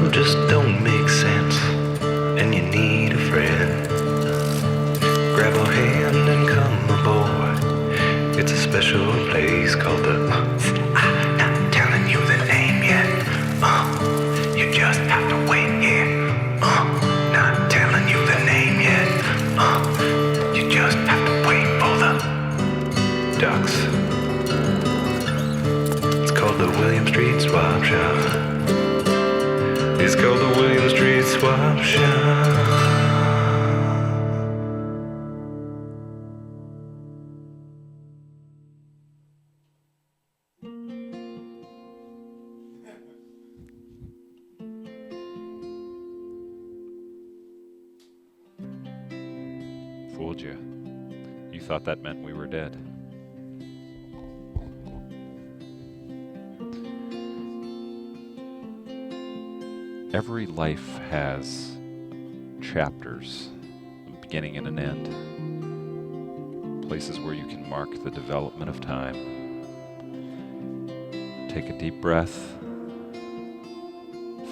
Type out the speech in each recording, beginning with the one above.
world just don't make sense and you need a friend, grab a hand and come aboard. It's a special place called the I'm not telling you the name yet. You just have to wait, yeah. Not telling you the name yet. You just have to wait for the ducks. It's called the William Street Swap Shop. It's called the William Street Swap Shop. Fooled you. You thought that meant we were dead. Every life has chapters, a beginning and an end. Places where you can mark the development of time. Take a deep breath.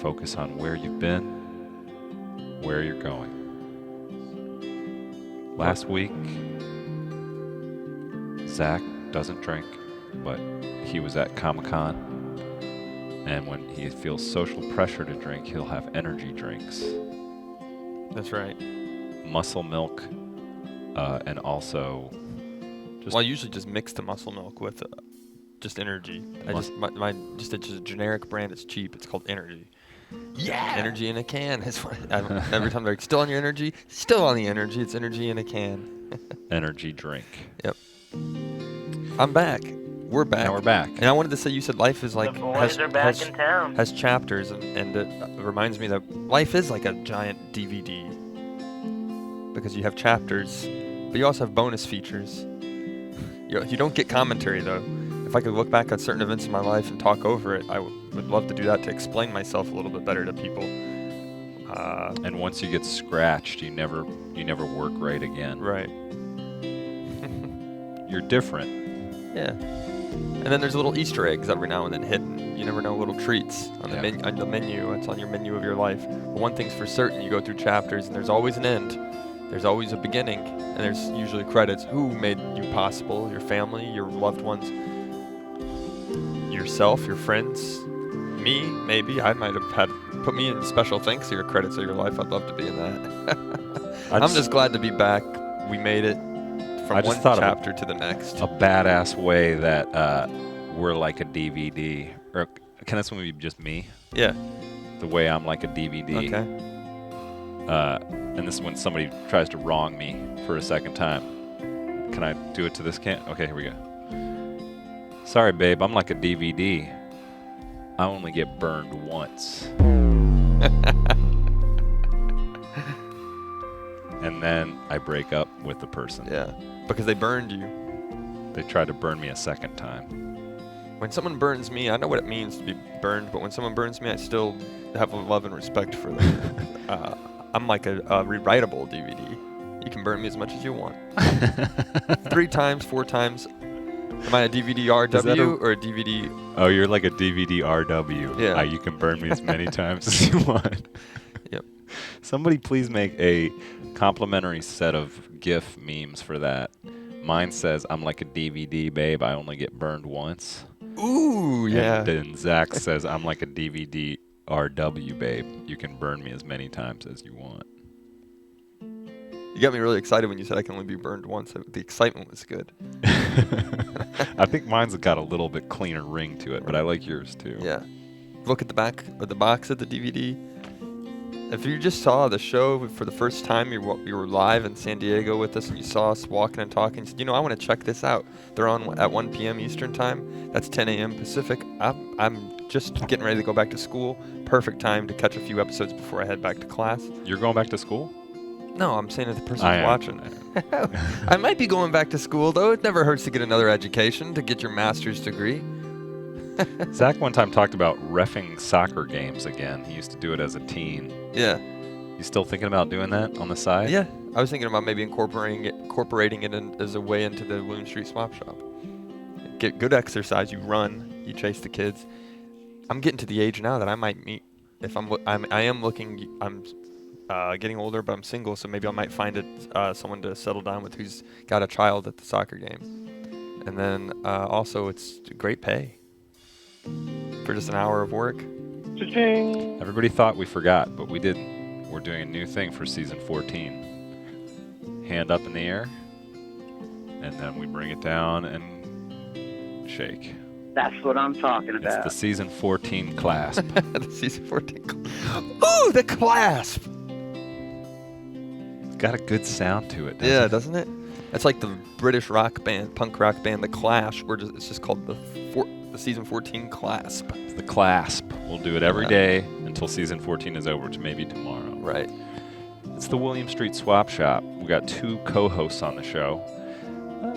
Focus on where you've been, where you're going. Last week, Zach doesn't drink, but he was at Comic-Con. And when he feels social pressure to drink, he'll have energy drinks. That's right. Muscle milk, and also Well, I usually just mix the muscle milk with just energy. Just a generic brand. It's cheap. It's called Energy. Yeah, energy in a can. Is what every time they're like, still on your energy, still on the energy. It's energy in a can. energy drink. Yep. I'm back. We're back. Now we're back. And I wanted to say, you said life is like The boys are back in town. has chapters, and it reminds me that life is like a giant DVD because you have chapters, but you also have bonus features. You don't get commentary though. If I could look back at certain events in my life and talk over it, I would love to do that to explain myself a little bit better to people. And once you get scratched, you never work right again. Right. You're different. Yeah. And then there's little Easter eggs every now and then hidden. You never know, little treats on the menu. It's on your menu of your life. But one thing's for certain, you go through chapters and there's always an end. There's always a beginning, and there's usually credits. Who made you possible? Your family, your loved ones, yourself, your friends, me, maybe. I might have had put me in special thanks to your credits of your life. I'd love to be in that. I'm just glad to be back. We made it from one chapter to the next. A badass way that we're like a DVD. Or can this one be just me? Yeah. The way I'm like a DVD. Okay. And this is when somebody tries to wrong me for a second time. Can I do it to this can? Okay, here we go. Sorry, babe, I'm like a DVD. I only get burned once. And then I break up with the person. Yeah, because they burned you. They tried to burn me a second time. When someone burns me, I know what it means to be burned, but when someone burns me, I still have a love and respect for them. I'm like a rewritable DVD. You can burn me as much as you want. 3 times, 4 times. Am I a DVD RW or a DVD? Oh, you're like a DVD RW. Yeah. You can burn me as many times as you want. Yep. Somebody please make a complimentary set of GIF memes for that. Mine says, I'm like a DVD, babe. I only get burned once. Ooh, yeah. And then Zach says, I'm like a DVD RW, babe. You can burn me as many times as you want. You got me really excited when you said I can only be burned once. The excitement was good. I think mine's got a little bit cleaner ring to it, but I like yours too. Yeah. Look at the back of the box of the DVD. If you just saw the show for the first time, you were live in San Diego with us, and you saw us walking and talking, you said, I want to check this out. They're on at 1 p.m. Eastern time. That's 10 a.m. Pacific. I'm just getting ready to go back to school. Perfect time to catch a few episodes before I head back to class. You're going back to school? No, I'm saying that the person who's watching. I might be going back to school, though. It never hurts to get another education, to get your master's degree. Zach one time talked about reffing soccer games again. He used to do it as a teen. Yeah. You still thinking about doing that on the side? Yeah. I was thinking about maybe incorporating it as a way into the William Street Swap Shop. Get good exercise. You run. You chase the kids. I'm getting to the age now that I might meet if I am looking, I'm getting older, but I'm single, so maybe I might find someone to settle down with who's got a child at the soccer game. And then also, it's great pay for just an hour of work. Cha-ching. Everybody thought we forgot, but we didn't. We're doing a new thing for season 14. Hand up in the air, and then we bring it down and shake. That's what I'm talking It's about. the season 14 clasp. The season 14. Ooh, the clasp! It's got a good sound to it, Yeah, doesn't doesn't it? It's like the British rock band, punk rock band, The Clash. It's just called the season 14 clasp. It's the clasp. We'll do it every Yeah. day until season 14 is over, which may be tomorrow. Right. It's the William Street Swap Shop. We got 2 co-hosts on the show.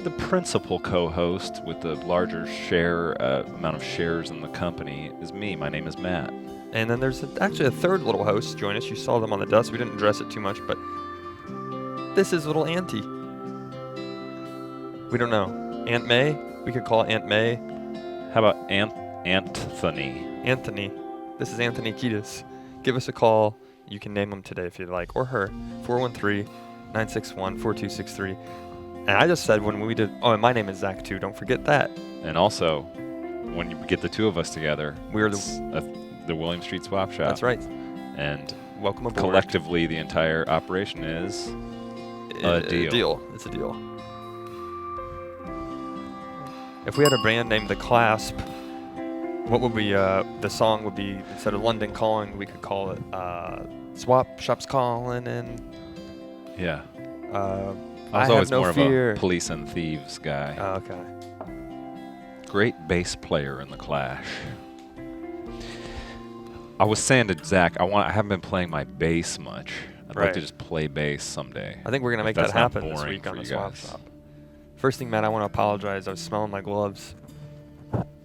The principal co-host with the larger amount of shares in the company is me. My name is Matt. And then there's actually a third little host join us. You saw them on the desk. We didn't address it too much, but this is little Auntie. We don't know. Aunt May? We could call Aunt May. How about Anthony? Anthony. This is Anthony Kiedis. Give us a call. You can name him today if you'd like, or her. 413-961-4263. And I just said when we did... Oh, and my name is Zach, too. Don't forget that. And also, when you get the 2 of us together, We're it's the William Street Swap Shop. That's right. And Welcome aboard. collectively, the entire operation is a deal. It's a deal. If we had a band named The Clasp, what would we, the song would be, instead of London Calling, we could call it Swap Shops Calling and Yeah. I I was have always no more fear. of a police and thieves guy. Okay. Great bass player in the Clash. I was saying to Zach, I haven't been playing my bass much. I'd like Right. to just play bass someday. I think we're going to If make that that's not happen this boring week on for the you Swap guys. Shop. First thing, Matt, I want to apologize. I was smelling my gloves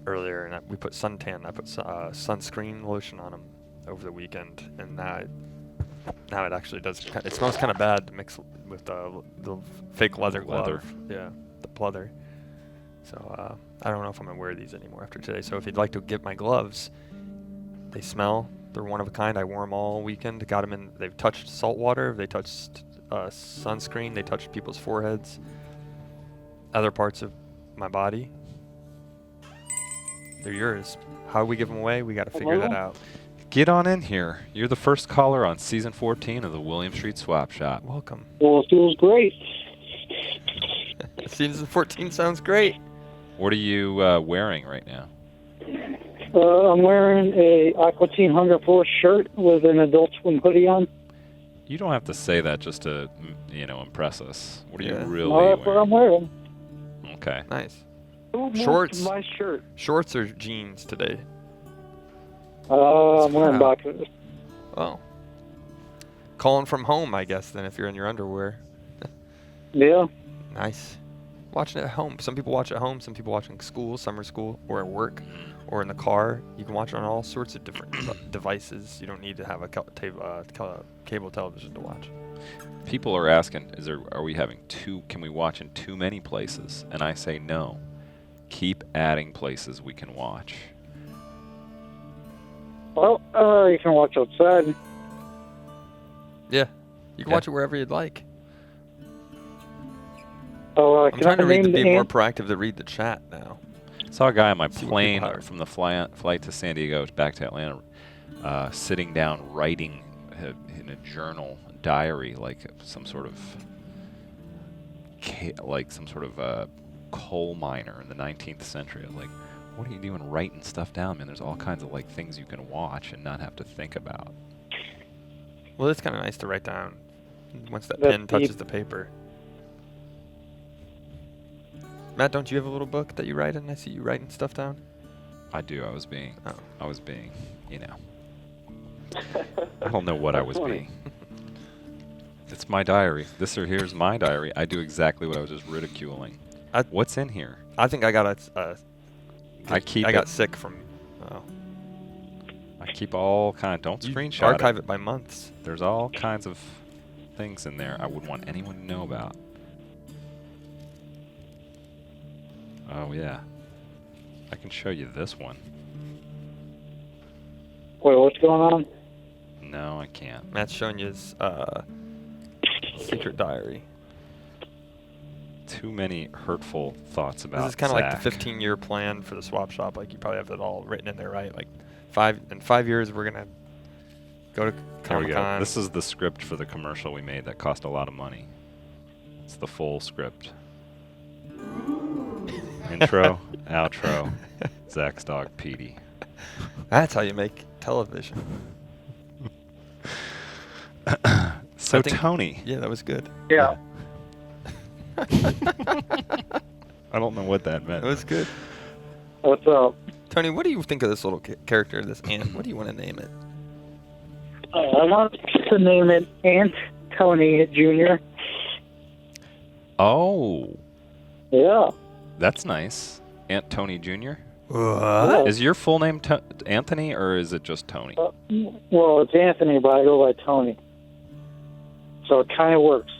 earlier, and we put suntan. I put sunscreen lotion on them over the weekend, and now it actually does. It smells kind of bad to mix with the fake leather glove. Leather. Yeah, the pleather. So I don't know if I'm gonna wear these anymore after today. So if you'd like to get my gloves, they smell. They're one of a kind. I wore them all weekend. Got them in. They've touched salt water. They touched sunscreen. They touched people's foreheads. Other parts of my body. They're yours. How we give them away? We got to figure that out. Get on in here. You're the first caller on season 14 of the William Street Swap Shop. Welcome. Well, it feels great. Season 14 sounds great. What are you wearing right now? I'm wearing a Aqua Teen Hunger Force shirt with an Adult Swim hoodie on. You don't have to say that just to, impress us. What are you Yeah. really Well, that's what I'm wearing? wearing. Okay. Nice. Shorts. My shirt. Shorts or jeans today? I'm wearing Wow. boxers. Oh. Calling from home, I guess, then, if you're in your underwear. Yeah. Nice. Watching it at home. Some people watch at home. Some people watch in school, summer school, or at work, or in the car. You can watch it on all sorts of different devices. You don't need to have a cable television to watch. People are asking, can we watch in too many places? And I say no. Keep adding places we can watch. Well, you can watch outside. Yeah. You can watch it wherever you'd like. Oh, I'm can trying to I name be the more ant? proactive to read the chat now. Saw a guy on my See what plane people are. from the flight to San Diego back to Atlanta, sitting down writing in a journal, diary, like some sort of coal miner in the 19th century. I'm like, what are you doing writing stuff down, man? There's all kinds of things you can watch and not have to think about. Well, it's kind of nice to write down once that That's pen touches deep. the paper. Matt, don't you have a little book that you write in? I see you writing stuff down. I do. I was being, Oh. I don't know what I was funny. being. It's my diary. Here's my diary. I do exactly what I was just ridiculing. What's in here? I think I got I got sick from. Oh. I keep all kind. Don't You screenshot archive it. it by months. There's all kinds of things in there I wouldn't want anyone to know about. Oh yeah, I can show you this one. Wait, what's going on? No, I can't. Matt's showing you his secret diary. Too many hurtful thoughts about This is kind of like the Zach. 15-year plan for the swap shop. Like, you probably have it all written in there, right? Like, in 5 years, we're going to go to There we Comic go. Con. This is the script for the commercial we made that cost a lot of money. It's the full script. Intro, outro, Zach's dog Petey. That's how you make television. So I think- Tony, Yeah, that was good. Yeah. I don't know what that That meant. was good. What's up? Tony, what do you think of this little character, this ant? What do you want to name it? I want to name it Aunt Tony Jr. Oh, Yeah. that's nice. Aunt Tony Jr. What? Is your full name Anthony or is it just Tony? Well, it's Anthony, but I go by Tony. So it kind of works.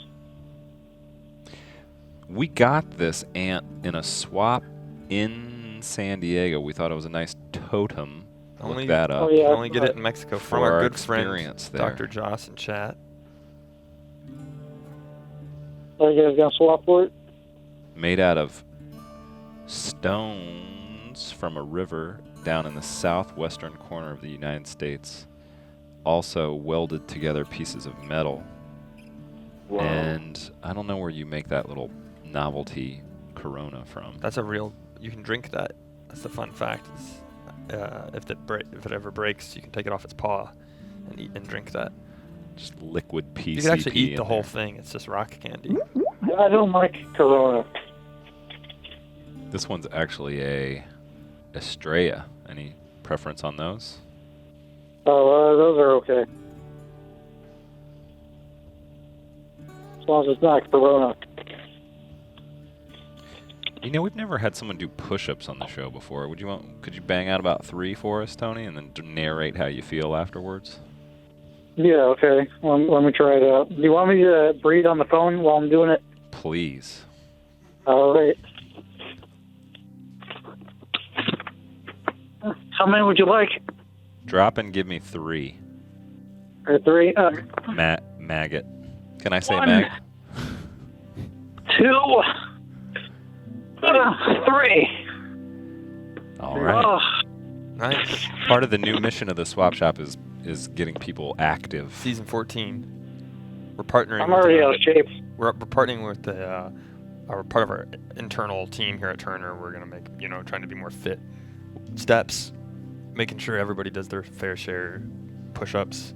We got this ant in a swap in San Diego. We thought it was a nice totem. Only- Look that up. Oh, You yeah. can only get it in Mexico For from our our good friend, experience there. Dr. Joss in chat. Are you guys going to swap for it? Made out of stones from a river down in the southwestern corner of the United States. Also welded together pieces of metal. Wow. And I don't know where you make that little novelty Corona from. That's a real. You can drink that. That's the fun fact. Is, if it ever breaks, you can take it off its paw and eat and drink that. Just liquid PCP. You can actually eat the in whole there. thing. It's just rock candy. I don't like Corona. This one's actually a Estrella. Any preference on those? Oh, those are okay. As long as it's not Corona. You know, we've never had someone do push-ups on the show before. Could you bang out about 3 for us, Tony, and then narrate how you feel afterwards? Yeah, okay. Let me try it out. Do you want me to breathe on the phone while I'm doing it? Please. All right. How many would you like? Drop and give me 3. Or 3? Maggot. Can I say 1, maggot? 2, 3. All right. Oh, Nice. Part of the new mission of the swap shop is getting people active. Season 14. We're partnering. I'm with already out of shape. We're partnering with our part of our internal team here at Turner. We're gonna make trying to be more fit. Steps, making sure everybody does their fair share push-ups.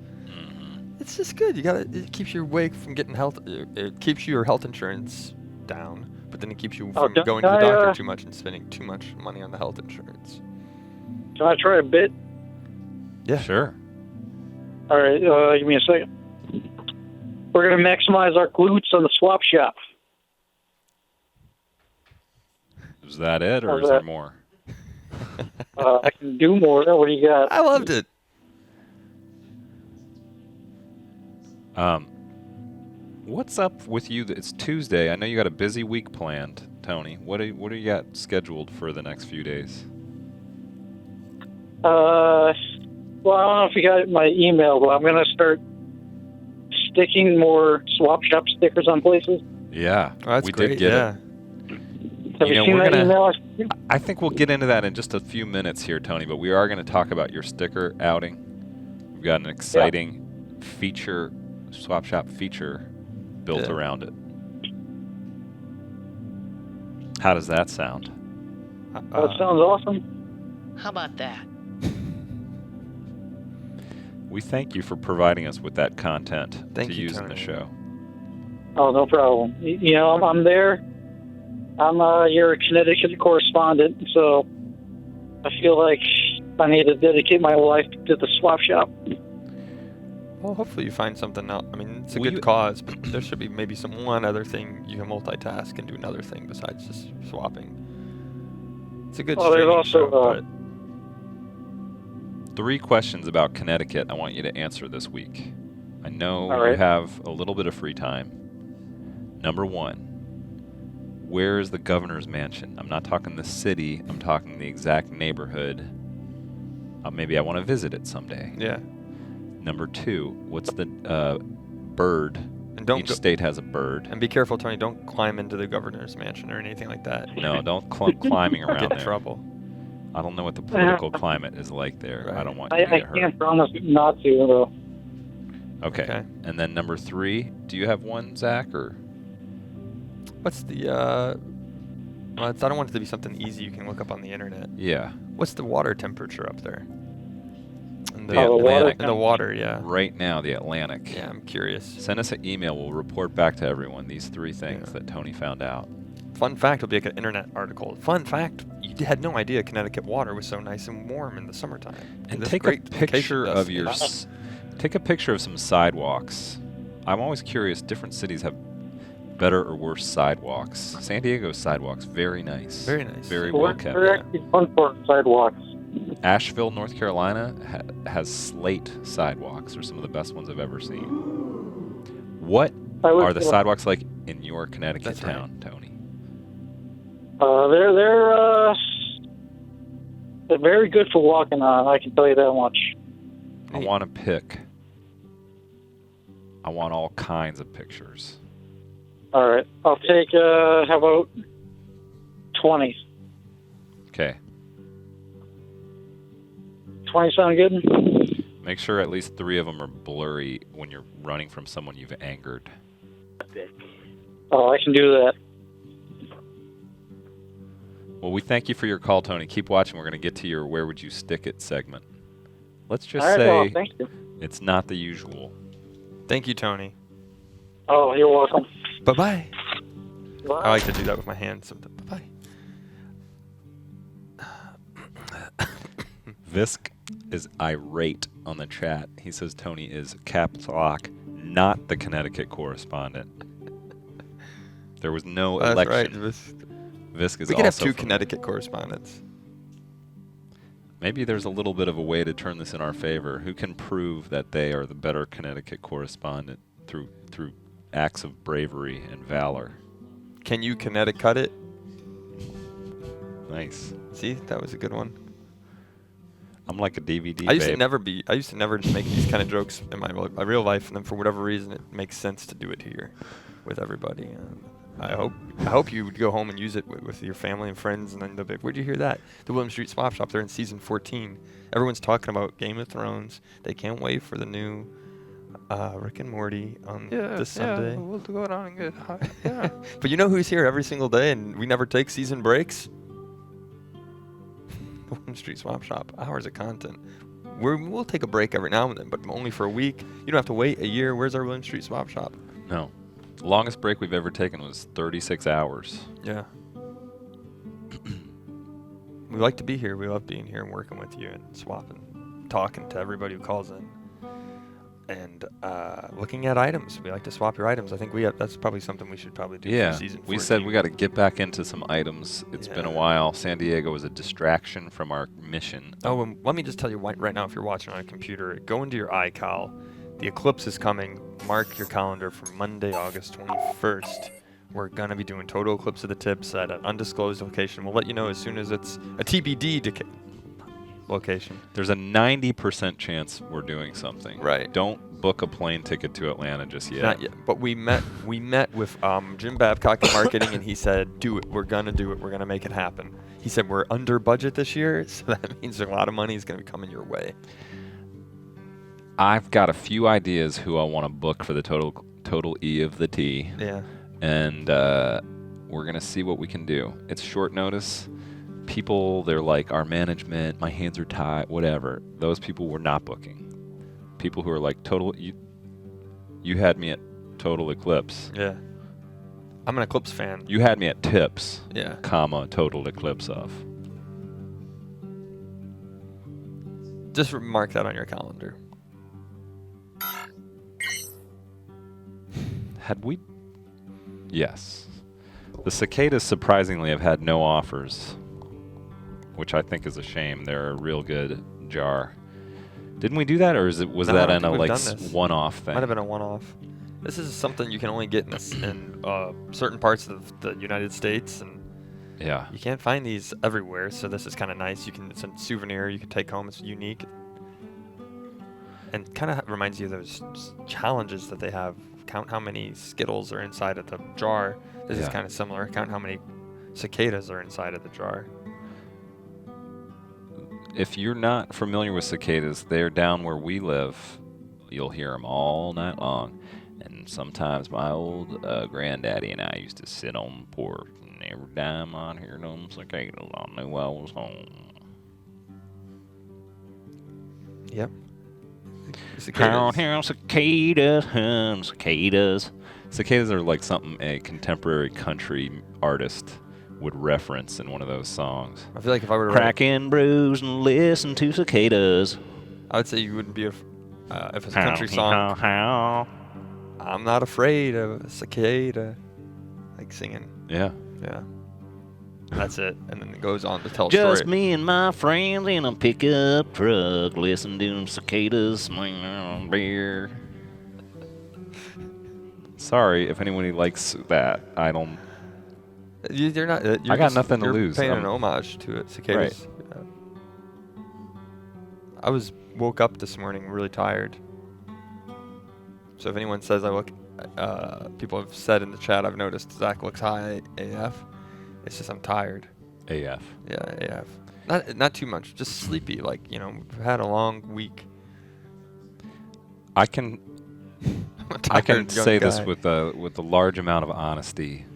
It's just good. It keeps you awake from getting health. It keeps your health insurance down, but then it keeps you from don't going to the I, doctor too much and spending too much money on the health insurance. Can I try a bit? Yeah. Sure. All right, give me a second. We're going to maximize our glutes on the swap shop. Is that it, or How's is there that? more? I can do more. What do you got? I loved it. What's up with you? It's Tuesday. I know you got a busy week planned, Tony. What do you got scheduled for the next few days? Well, I don't know if you got my email, but I'm going to start sticking more swap shop stickers on places. Yeah, Oh, that's we great. did get yeah. it. Have You you, know, seen we're that gonna- email? I think we'll get into that in just a few minutes here, Tony, but we are going to talk about your sticker outing. We've got an exciting feature, swap shop feature built Yeah. around it. How does that sound? That sounds awesome. How about that? We thank you for providing us with that content Thank to you, use in the Tony. show. Oh, no problem. You know, I'm there. I'm your Connecticut correspondent, so I feel like I need to dedicate my life to the swap shop. Well, hopefully you find something else. I mean, it's a Will good you- cause, but there should be maybe one other thing you can multitask and do another thing besides just swapping. It's a good Oh, there's streaming also, show, 3 questions about Connecticut I want you to answer this week. I know All you right. have a little bit of free time. Number 1, where is the governor's mansion? I'm not talking the city, I'm talking the exact neighborhood. Maybe I want to visit it someday. but yeah. Number 2, what's the bird? And don't Each go, state has a bird. and be careful, Tony. Don't climb into the governor's mansion or anything like that. No, don't climbing around Get in there. trouble. I don't know what the political climate is like there. I Right. don't want you to I get hurt. can't promise not to, though. Okay. And then number 3, do you have one, Zach, or? What's the? Well, I don't want it to be something easy you can look up on the internet. Yeah. What's the water temperature up there? In The Atlantic. In the water, yeah. Right now, the Atlantic. Yeah, I'm curious. Send us an email. We'll report back to everyone these 3 things that Tony found out. Fun fact will be like an internet article. Fun fact: you had no idea Connecticut water was so nice and warm in the summertime. And This take a great vacation picture of your destination. take a picture of some sidewalks. I'm always curious. Different cities have better or worse sidewalks. San Diego's sidewalks very nice. Very nice. Very We're, well kept. we're actually fun for sidewalks. Asheville, North Carolina has slate sidewalks. They're some of the best ones I've ever seen. What I was are the gonna- sidewalks like in your Connecticut That's right. town, Tony? They're very good for walking on. I can tell you that much. I want to pick. I want all kinds of pictures. All right, I'll take. How about 20? Okay. 20 sound good? Make sure at least 3 of them are blurry when you're running from someone you've angered. Oh, I can do that. Well, we thank you for your call, Tony. Keep watching. We're going to get to your Where Would You Stick It segment. Let's just All right, say well, thank you. it's not the usual. Thank you, Tony. Oh, you're welcome. Bye-bye. Bye. I like to do that with my hands sometimes. Bye-bye. Visk is irate on the chat. He says Tony is caps lock, not the Connecticut correspondent. There was no That's right. election. Visk is We could have also 2 from- Connecticut correspondents. Maybe there's a little bit of a way to turn this in our favor. Who can prove that they are the better Connecticut correspondent through acts of bravery and valor? Can you Connecticut it? Nice. See, that was a good one. I'm like a DVD. I used babe. to never make these kind of jokes in my real life, and then for whatever reason, it makes sense to do it here with everybody. I hope you would go home and use it with your family and friends, and then they'll be like, "Where'd you hear that?" The William Street Swap Shop. They're in season 14. Everyone's talking about Game of Thrones. They can't wait for the new Rick and Morty on this Sunday. We'll go down and get high. Yeah. But you know who's here every single day, and we never take season breaks? The William Street Swap Shop. Hours of content. We'll take a break every now and then, but only for a week. You don't have to wait a year. Where's our William Street Swap Shop? No. The longest break we've ever taken was 36 hours. Yeah. We like to be here. We love being here and working with you and swapping, talking to everybody who calls in, and looking at items. We like to swap your items. I think that's probably something we should probably do Yeah, for season 14. we said we got to get back into some items. It's been a Yeah. while. San Diego was a distraction from our mission. Oh, and let me just tell you right now, if you're watching on a computer, go into your iCal. The eclipse is coming. Mark your calendar for Monday, August 21st. We're going to be doing total eclipse of the tips at an undisclosed location. We'll let you know as soon as it's a TBD location. There's a 90% chance we're doing something. Right. Don't book a plane ticket to Atlanta just yet. Not yet, but we met with Jim Babcock in marketing, and he said, "Do it. We're gonna do it. We're gonna make it happen." He said we're under budget this year, so that means a lot of money is gonna be coming your way. I've got a few ideas who I want to book for the total E of the T. Yeah. And we're going to see what we can do. It's short notice. People, they're like, our management, my hands are tied, whatever. Those people we're not booking. People who are like, you had me at Total Eclipse. Yeah. I'm an Eclipse fan. You had me at tips, Yeah. comma, Total Eclipse of. Just mark that on your calendar. Had we? Yes. The cicadas surprisingly have had no offers, which I think is a shame. They're a real good jar. Didn't we do that, or was No, that I in a think we've like done this. one-off thing? Might have been a one-off. This is something you can only get in certain parts of the United States, and Yeah. you can't find these everywhere. So this is kind of nice. It's a souvenir you can take home. It's unique. and kind of reminds you of those challenges that they have. Count how many Skittles are inside of the jar. This is Yeah. kind of similar. Count how many cicadas are inside of the jar. If you're not familiar with cicadas, they're down where we live. You'll hear them all night long. And sometimes my old granddaddy and I used to sit on the porch, and every time I'd hear them cicadas, I knew I was home. Yep. Count how cicadas, cicadas. Cicadas are like something a contemporary country artist would reference in one of those songs. I feel like if I were to Crack and bruise and listen to cicadas. I would say you wouldn't be if it's a country song. How. I'm not afraid of a cicada. Like singing. Yeah. Yeah. That's it. And then it goes on to tell a Just story. me and my friends in a pickup truck, listen to them cicadas swing on beer. Sorry if anybody likes that. I don't. You're not. You're I got nothing to you're lose. Paying I'm- an homage to it, cicadas. Yeah. I woke up this morning really tired. So if anyone says I look, people have said in the chat, I've noticed Zach looks high AF. It's just I'm tired. AF. Yeah, AF. Not too much. Just sleepy. Like we've had a long week. I can I'm a I can tired young say this guy. with a large amount of honesty.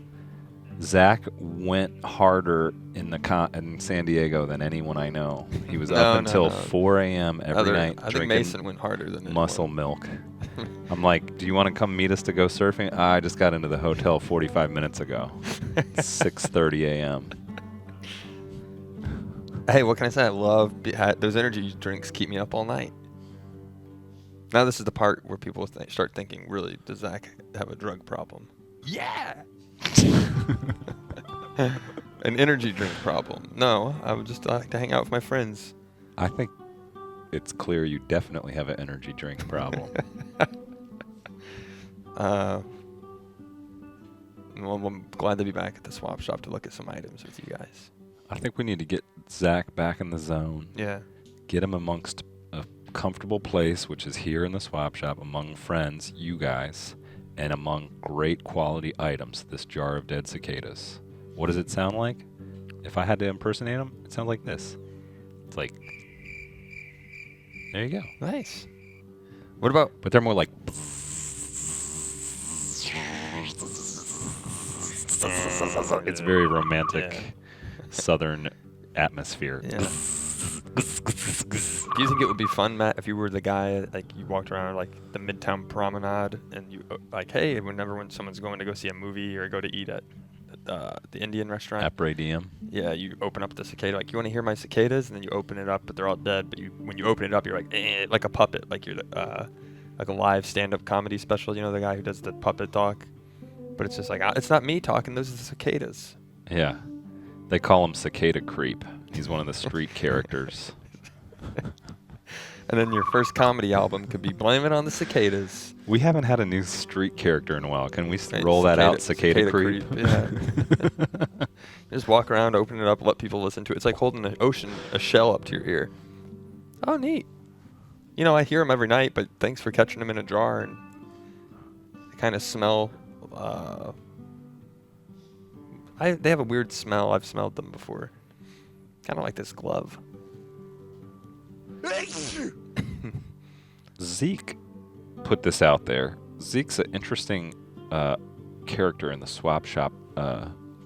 Zach went harder in San Diego than anyone I know. He was up No, until no. 4 a.m. every night I think drinking Mason went harder than muscle anyone. milk. I'm like, do you want to come meet us to go surfing? I just got into the hotel 45 minutes ago. 6:30 a.m. Hey, what can I say? I love those energy drinks. Keep me up all night. Now this is the part where people start thinking, really, does Zach have a drug problem? Yeah. An energy drink problem. No, I would just like to hang out with my friends. I think it's clear you definitely have an energy drink problem. Well, I'm glad to be back at the swap shop to look at some items with you guys. I think we need to get Zach back in the zone. Yeah. Get him amongst a comfortable place, which is here in the swap shop, among friends, you guys, and among great quality items, this jar of dead cicadas. What does it sound like? If I had to impersonate him, it sounds like this. It's like, there you go. Nice. What about? But they're more like, it's very romantic southern atmosphere. Yeah. Do you think it would be fun, Matt, if you were the guy, like you walked around like the Midtown Promenade and you like, hey, whenever when someone's going to go see a movie or go to eat at the Indian restaurant, Après diem. yeah, you open up the cicada, like you want to hear my cicadas, and then you open it up, but they're all dead. But when you open it up, you're like a puppet, like you're like a live stand-up comedy special. You know, the guy who does the puppet talk, but it's just like it's not me talking; those are the cicadas. Yeah. They call him Cicada Creep. He's one of the street characters. And then your first comedy album could be Blame It on the Cicadas. We haven't had a new street character in a while. Can we Right, roll that out? Cicada Creep? Yeah. Just walk around, open it up, let people listen to it. It's like holding a shell up to your ear. Oh, neat. You know, I hear them every night, but thanks for catching them in a jar. And they kind of smell. They have a weird smell. I've smelled them before. Kind of like this glove. Zeke put this out there. Zeke's an interesting character in the swap shop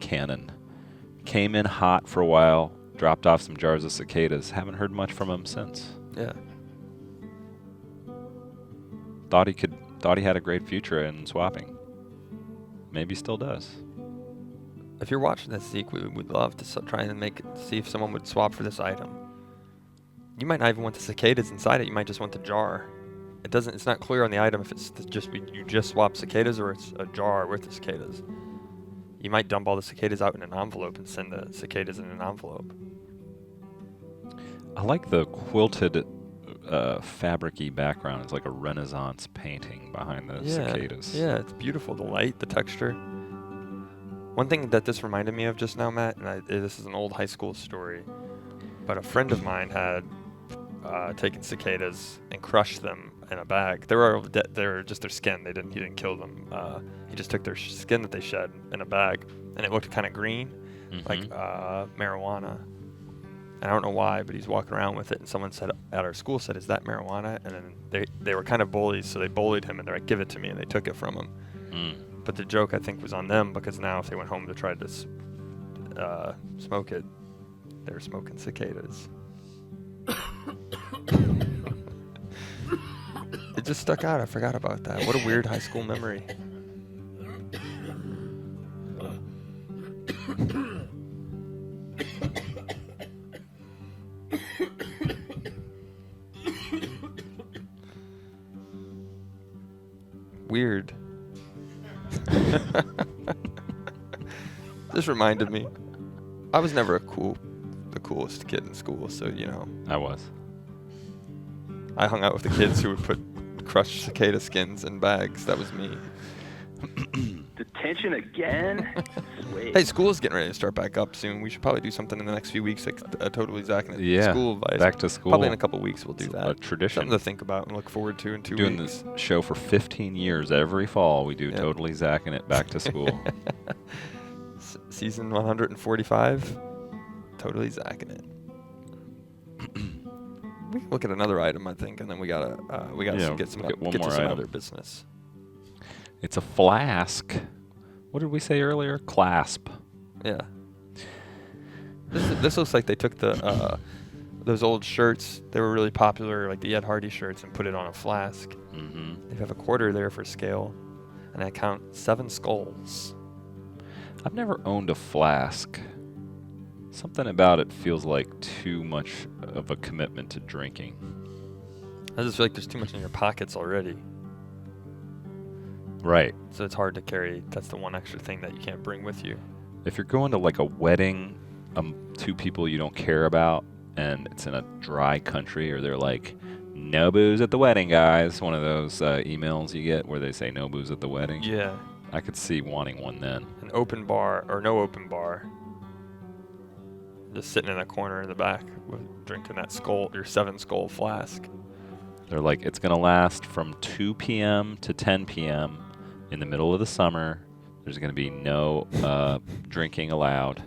canon. Came in hot for a while, dropped off some jars of cicadas. Haven't heard much from him since. Yeah. Thought he had a great future in swapping. Maybe still does. If you're watching this, Zeke, we would love to try and see if someone would swap for this item. You might not even want the cicadas inside it. You might just want the jar. It's not clear on the item if it's you just swap cicadas or it's a jar with the cicadas. You might dump all the cicadas out in an envelope and send the cicadas in an envelope. I like the quilted fabric-y background. It's like a Renaissance painting behind the cicadas. Yeah, it's beautiful. The light, the texture. One thing that this reminded me of just now, Matt, and this is an old high school story, but a friend of mine had taken cicadas and crushed them in a bag. They were they were just their skin. He didn't kill them. He just took their skin that they shed in a bag, and it looked kind of green, like marijuana. And I don't know why, but he's walking around with it, and someone said at our school said, "Is that marijuana?" And then they were kind of bullies, so they bullied him, and they're like, "Give it to me," and they took it from him. But the joke, I think, was on them, because now if they went home to try to smoke it, they were smoking cicadas. It just stuck out. I forgot about that. What a weird high school memory. Weird. This reminded me. I was never the coolest kid in school, so I was. I hung out with the kids who would put crushed cicada skins in bags. That was me. Detention again? Sweet. Hey, school's getting ready to start back up soon. We should probably do something in the next few weeks, like totally Zach and school advice. Back to school. Probably in a couple weeks we'll do It's that. a tradition. Something to think about and look forward to in 2 Doing weeks. this show for 15 years every fall. We do totally Zach and it back to school. Season 145. Totally Zach and it. We can look at another item, I think, and then we gotta get some other business. It's a flask. What did we say earlier? Clasp. Yeah. This looks like they took those old shirts. They were really popular, like the Ed Hardy shirts, and put it on a flask. Mm-hmm. They have a quarter there for scale, and I count 7 skulls. I've never owned a flask. Something about it feels like too much of a commitment to drinking. I just feel like there's too much in your pockets already. Right. So it's hard to carry. That's the one extra thing that you can't bring with you. If you're going to like a wedding, 2 people you don't care about, and it's in a dry country, or they're like, no booze at the wedding, guys. One of those emails you get where they say no booze at the wedding. Yeah. I could see wanting one then. An open bar or no open bar. Just sitting in a corner in the back with drinking that your 7 skull flask. They're like, it's going to last from 2 p.m. to 10 p.m. in the middle of the summer. There's going to be no drinking allowed.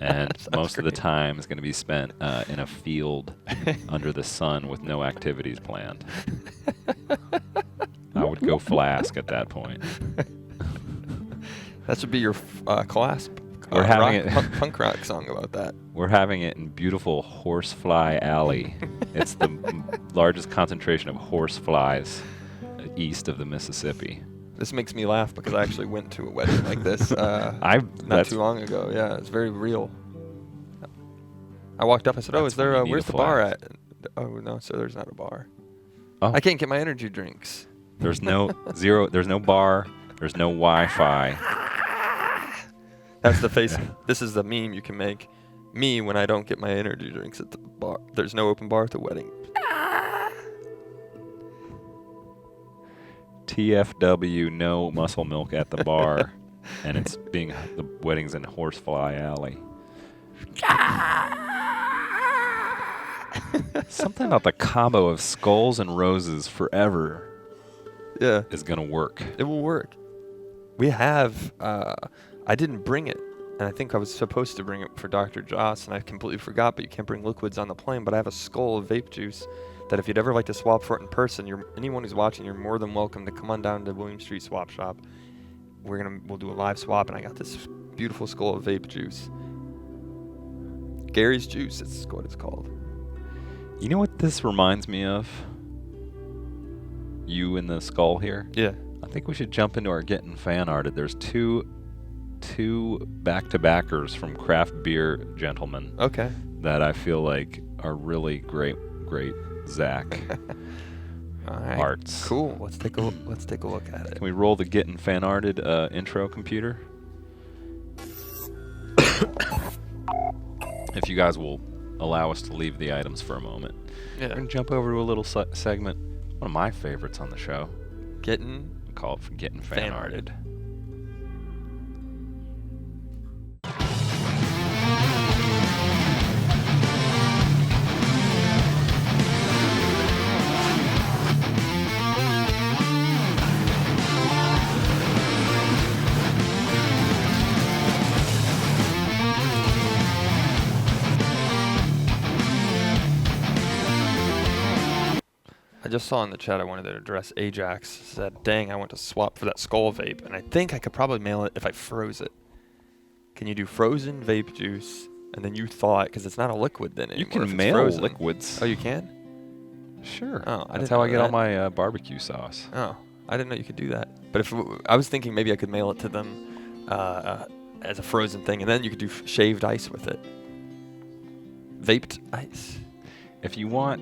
And most of the time is going to be spent in a field under the sun with no activities planned. I would go flask at that point. That should be your clasp. We're having punk rock song about that. We're having it in beautiful Horsefly Alley. It's the largest concentration of horseflies east of the Mississippi. This makes me laugh because I actually went to a wedding like this not too long ago. Yeah, it's very real. I walked up. I said, "Oh, is there? Where's the bar at?" Oh no, so there's not a bar. Oh. I can't get my energy drinks. There's no There's no bar. There's no Wi-Fi. That's the face. This is the meme you can make. Me when I don't get my energy drinks at the bar. There's no open bar at the wedding. TFW, no muscle milk at the bar, and the wedding's in Horsefly Alley. Something about the combo of skulls and roses forever is gonna work. It will work. We have, I didn't bring it, and I think I was supposed to bring it for Dr. Joss, and I completely forgot, but you can't bring liquids on the plane, but I have a skull of vape juice that if you'd ever like to swap for it in person, anyone who's watching, you're more than welcome to come on down to William Street Swap Shop. We'll do a live swap, and I got this beautiful skull of vape juice. Gary's Juice, it's what it's called. You know what this reminds me of? You and the skull here? Yeah. I think we should jump into our getting fan arted. There's two back-to-backers from Craft Beer Gentlemen. Okay. That I feel like are really great Zach All right. arts. Cool. Let's take a look at it. Can we roll the getting fan arted intro, computer? If you guys will allow us to leave the items for a moment. Yeah. We're going to jump over to a little segment. One of my favorites on the show. Getting We call it Getting Fan Arted. just saw in the chat I wanted to address Ajax. Said, dang, I want to swap for that Skull vape, and I think I could probably mail it if I froze it. Can you do frozen vape juice, and then you thaw it, because it's not a liquid then anymore. You can if it's mail frozen. liquids. Oh, you can? Sure. Oh, I That's didn't how know I get all that. my barbecue sauce. Oh, I didn't know you could do that. But if I was thinking maybe I could mail it to them as a frozen thing, and then you could do shaved ice with it. Vaped ice. If you want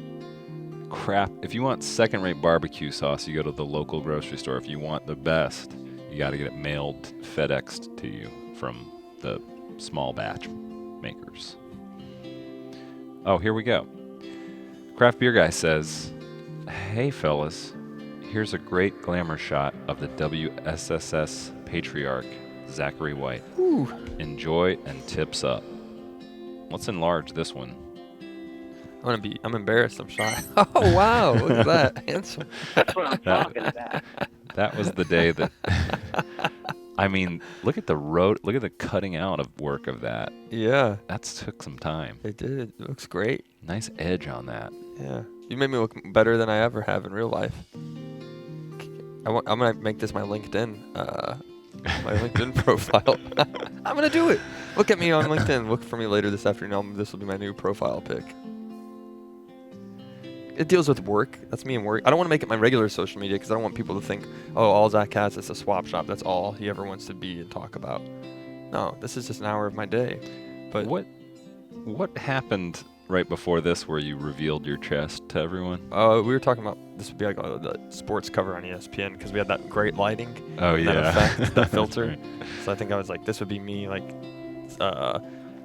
second-rate barbecue sauce, you go to the local grocery store. If you want the best, you got to get it mailed, FedExed to you from the small batch makers. Oh, here we go. Craft Beer Guy says, "Hey fellas, here's a great glamour shot of the WSSS patriarch, Zachary White. Ooh. Enjoy and tips up." Let's enlarge this one. I'm embarrassed. I'm shy. Oh, wow. Look at that. Handsome. That's what I'm talking about. That was the day that... I mean, look at the cutting out of work of that. Yeah. That took some time. It did. It looks great. Nice edge on that. Yeah. You made me look better than I ever have in real life. I'm going to make this my LinkedIn profile. I'm going to do it. Look at me on LinkedIn. Look for me later this afternoon. This will be my new profile pic. It deals with work. That's me and work. I don't want to make it my regular social media because I don't want people to think, oh, all Zach has is a swap shop. That's all he ever wants to be and talk about. No, this is just an hour of my day. But what happened right before this where you revealed your chest to everyone? we were talking about this would be like the sports cover on ESPN because we had that great lighting. Oh, and yeah. That effect, that That's filter. right. So I think I was like, this would be me, like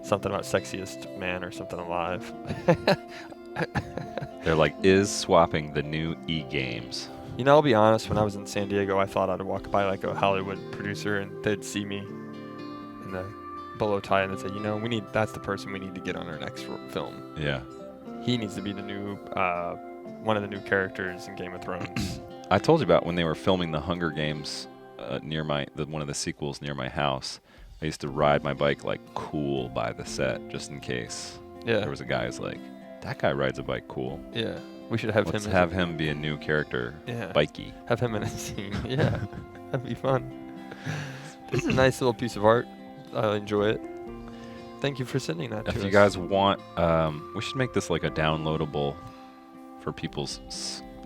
something about sexiest man or something alive. They're like, is swapping the new E-games? You know, I'll be honest, when I was in San Diego, I thought I'd walk by like a Hollywood producer and they'd see me in the bolo tie and they'd say, you know, that's the person we need to get on our next film. Yeah. He needs to be the new, one of the new characters in Game of Thrones. I told you about when they were filming the Hunger Games near one of the sequels near my house. I used to ride my bike like cool by the set just in case. Yeah. There was a guy who's like, that guy rides a bike cool. Yeah. We should have Let's him. have him be a new character. Yeah. Bikey. Have him in a scene. Yeah. That'd be fun. This is a nice little piece of art. I enjoy it. Thank you for sending that to us. If you guys want, we should make this like a downloadable for people's,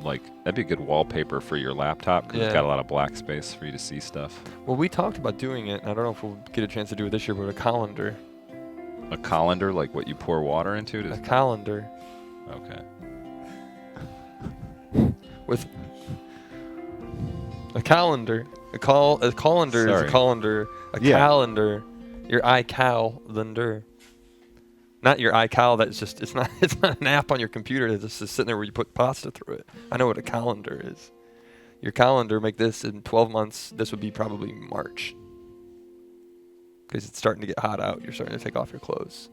that'd be a good wallpaper for your laptop because it's got a lot of black space for you to see stuff. Well, we talked about doing it, and I don't know if we'll get a chance to do it this year, but a colander. A colander, like what you pour water into? A colander. Okay. With a calendar. A colander is Sorry. a colander. A Yeah. calendar. Your iCal-lander. Not your iCal that's just, it's not an app on your computer that's just sitting there where you put pasta through it. I know what a calendar is. Your calendar, make this in 12 months. This would be probably March. Because it's starting to get hot out. You're starting to take off your clothes.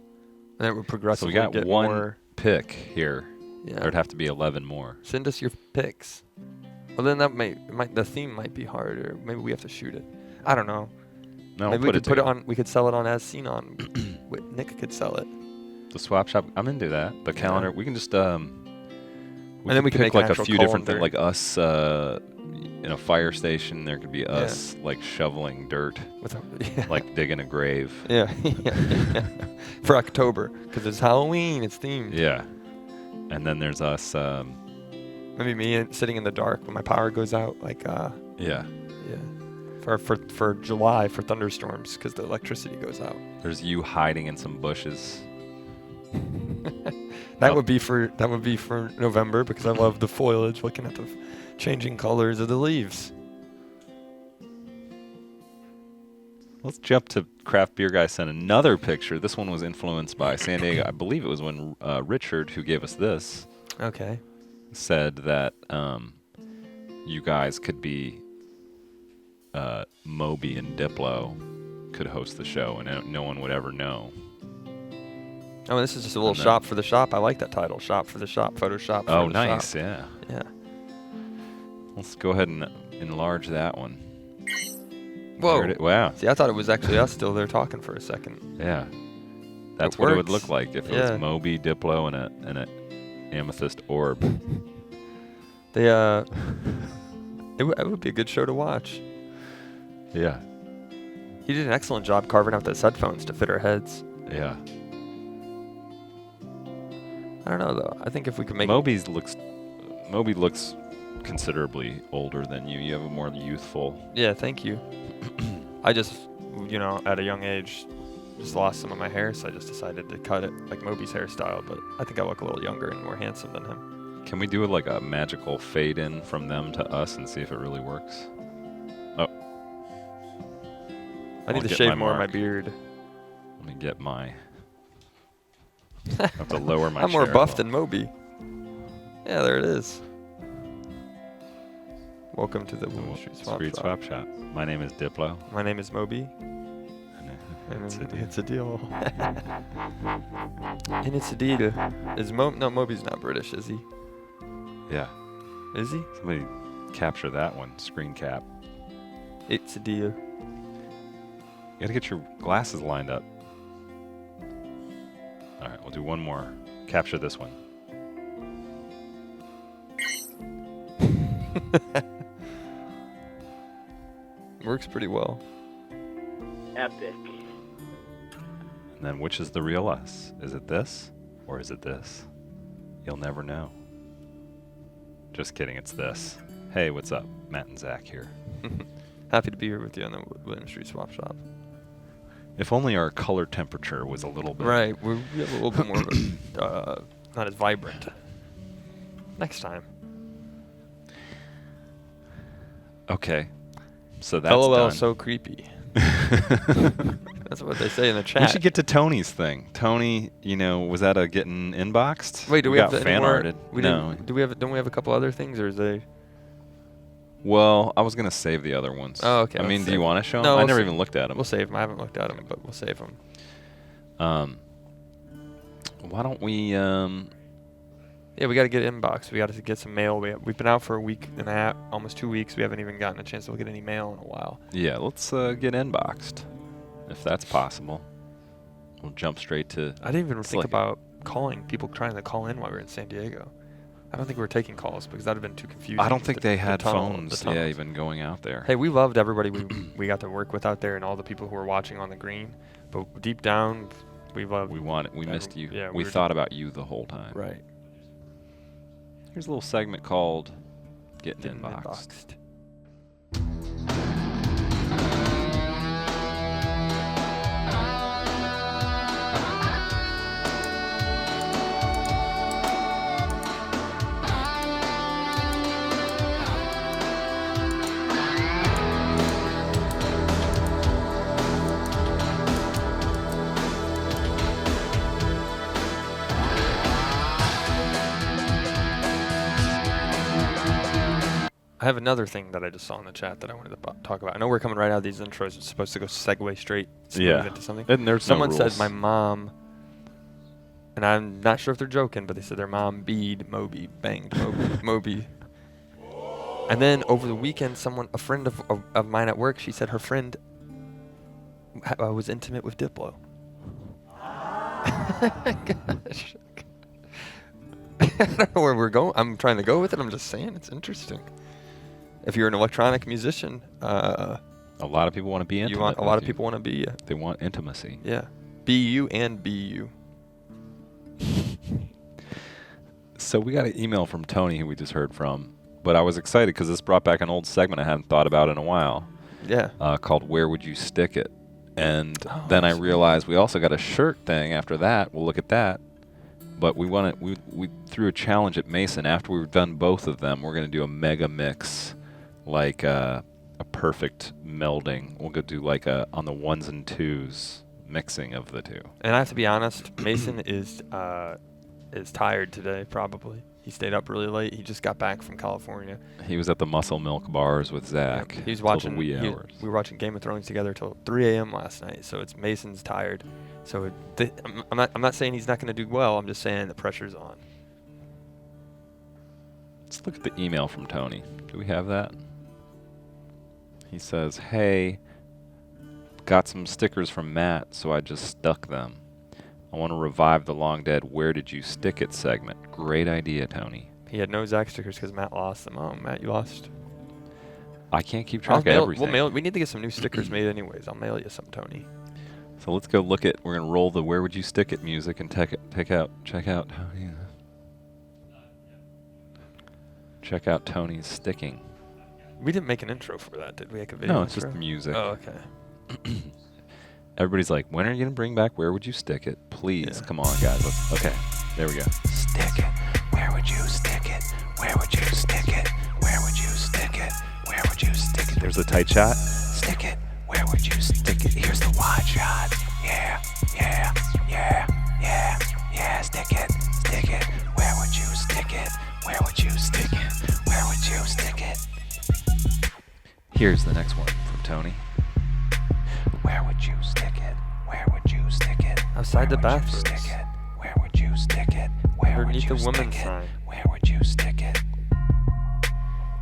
And it would So progressively we got get one more. pick here. Yeah. There'd have to be 11 more. Send us your picks. Well, then the theme might be hard, or maybe we have to shoot it. I don't know. No, maybe we put could it put it together. on. We could sell it on As Seen On. Nick could sell it. The swap shop. I'm into that. The calendar. We can just then we can pick make an like a actual few different things, calendar. like us in a fire station. There could be us like shoveling dirt, With like digging a grave. yeah. For October, because it's Halloween. It's themed. Yeah. And then there's us. Maybe me sitting in the dark when my power goes out, like Yeah. for July for thunderstorms because the electricity goes out. There's you hiding in some bushes. That would be for November because I love the foliage, looking at the changing colors of the leaves. Let's jump to Craft Beer Guy sent another picture. This one was influenced by San Diego. I believe it was when Richard, who gave us this, Okay. said that you guys could be Moby and Diplo could host the show, and no one would ever know. Oh, this is just a little And then- shop for the shop. I like that title. Shop for the shop. Photoshop for Oh, the nice, shop. yeah. Yeah. Let's go ahead and enlarge that one. Whoa. There it is. Wow. See, I thought it was actually us still there talking for a second. Yeah. That's It what it would works. look like if it Yeah. was Moby, Diplo, and an amethyst orb. They it would be a good show to watch. Yeah. He did an excellent job carving out those headphones to fit our heads. Yeah. I don't know though. I think if we could make Moby looks considerably older than you. You have a more youthful. Yeah, thank you. I just, at a young age, just lost some of my hair, so I just decided to cut it like Moby's hairstyle. But I think I look a little younger and more handsome than him. Can we do like a magical fade in from them to us and see if it really works? Oh. I need I'll to get shave my more of my mark. beard. Let me get my. I have to lower my I'm more chair a buff little. than Moby. Yeah, there it is. Welcome to the Wall Street Swap Street Shop. Swap Shop. My name is Diplo. My name is Moby. And It's a deal. it's a deal. And it's a deal. No, Moby's not British, is he? Yeah. Is he? Somebody capture that one. Screen cap. It's a deal. You gotta get your glasses lined up. All right, we'll do one more. Capture this one. Works pretty well. Epic. And then which is the real us? Is it this or is it this? You'll never know. Just kidding, it's this. Hey, what's up? Matt and Zach here. Happy to be here with you on the William Street Swap Shop. If only our color temperature was a little bit. Right, we have a little bit more of a, not as vibrant. Next time. Okay. So that's LOL done. so creepy. That's what they say in the chat. We should get to Tony's thing. Tony, was that a getting inboxed? Wait, do we got have fan arted? No. Don't we have a couple other things, or is they? Well, I was gonna save the other ones. Oh, okay, I let's mean, do save you them. want to show them? No, I we'll never save- even looked at them. We'll save them. I haven't looked at them, but we'll save them. Why don't we? Yeah, we got to get inbox. We got to get some mail. We've been out for a week and a half, almost 2 weeks. We haven't even gotten a chance to look at any mail in a while. Yeah, let's get inboxed, if that's possible. We'll jump straight to. I didn't even It's think like- about calling people trying to call in while we were in San Diego. I don't think we were taking calls because that would have been too confusing. I don't think The they had tunnel- the phones. tunnels. Yeah, even going out there. Hey, we loved everybody we got to work with out there and all the people who were watching on the green. But deep down, we loved. We missed you. yeah, we we were thought about you the whole time. Right. Here's a little segment called Getting Getting Inboxed. I have another thing that I just saw in the chat that I wanted to talk about. I know we're coming right out of these intros. It's supposed to go segue straight smooth Yeah. into something. And there's Someone no said rules. my mom, and I'm not sure if they're joking, but they said their mom banged Moby. And then over the weekend, a friend of mine at work, she said her friend was intimate with Diplo. Gosh. I don't know where we're going. I'm trying to go with it. I'm just saying it's interesting. If you're an electronic musician, A lot of people want to be intimate. a lot with of you. people want to be, They want intimacy. yeah, be you and be you. So we got an email from Tony, who we just heard from. But I was excited because this brought back an old segment I hadn't thought about in a while, Yeah. called "Where Would You Stick It?" And Oh, then I that's realized we also got a shirt thing after that. We'll look at that. But we threw a challenge at Mason. After we've done both of them, we're going to do a mega mix, like a perfect melding. We'll go do like on the ones and twos mixing of the two. And I have to be honest, Mason is tired today. Probably he stayed up really late. He just got back from California. He was at the Muscle Milk bars with Zach. He was till the watching. wee hours. We were watching Game of Thrones together till 3 a.m. last night. So it's Mason's tired. So I'm not saying he's not going to do well. I'm just saying the pressure's on. Let's look at the email from Tony. Do we have that? He says, "Hey, got some stickers from Matt, so I just stuck them. I want to revive the long dead 'Where Did You Stick It?' segment. Great idea, Tony. He had no Zach stickers because Matt lost them. Oh, Matt, you lost. I can't keep I'll track of mail, everything. we'll mail. We need to get some new stickers made anyways. I'll mail you some, Tony. So let's go look at. We're gonna roll the "Where Would You Stick It" music and check out. Check out Tony's sticking. We didn't make an intro for that, did we? Like a video No, it's intro? just music. Oh, okay. Everybody's like, when are you gonna bring back "Where Would You Stick It"? Please, Yeah. come on, guys. Okay, there we go. Stick it. Where would you stick it? Where would you stick it? Where would you stick it? Where would you stick it? There's the tight shot. Stick it. Where would you stick it? Here's the wide shot. Yeah, yeah, yeah, yeah, yeah. Stick it. Stick it. Where would you stick it? Where would you stick it? Where would you stick it? Here's the next one from Tony. Where would you stick it? Where would you stick it? Outside the Where would you bathrooms. stick it? Where would you stick it? Where would Underneath you the stick women's it? sign. Where would you stick it?